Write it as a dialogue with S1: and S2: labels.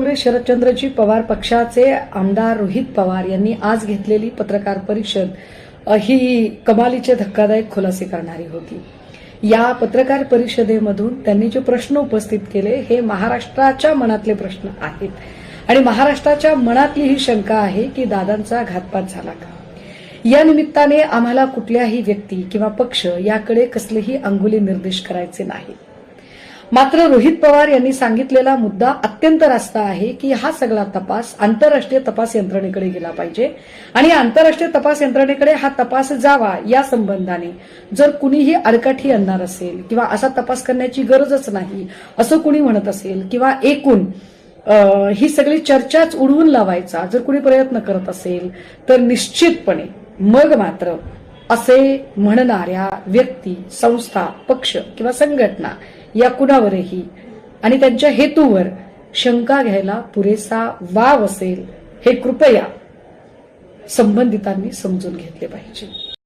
S1: काँग्रेस शरदचंद्रजी पवार पक्षाचे आमदार रोहित पवार यांनी आज घेतलेली पत्रकार परिषद ही कमालीचे धक्कादायक खुलासे करणारी होती। या पत्रकार परिषदेमधून त्यांनी जे प्रश्न उपस्थित केले हे महाराष्ट्राच्या मनातले प्रश्न आहेत आणि महाराष्ट्राच्या मनातली ही शंका आहे की दादांचा घातपात झाला का। या निमित्ताने आम्हाला कुठल्याही व्यक्ती किंवा पक्ष याकडे कसलेही अंगुली निर्देश करायचे नाही। मात्र रोहित पवार यांनी सांगितलेला मुद्दा अत्यंत रास्त आहे की हा सगळा तपास आंतरराष्ट्रीय तपास यंत्रणेकडे गेला पाहिजे आणि आंतरराष्ट्रीय तपास यंत्रणेकडे हा तपास जावा। या संबंधाने जर कुणीही आडकाठी आणणार असेल किंवा असा तपास करण्याची गरजच नाही असं कुणी म्हणत असेल किंवा एकूण ही सगळी चर्चाच उडवून लावायचा जर कुणी प्रयत्न करत असेल तर निश्चितपणे मग मात्र असे म्हणणाऱ्या व्यक्ती, संस्था, पक्ष किंवा संघटना या कुणावरही आणि त्यांच्या हेतूवर शंका घ्यायला पुरेसा वाव असेल हे कृपया संबंधितांनी समजून घेतले पाहिजे।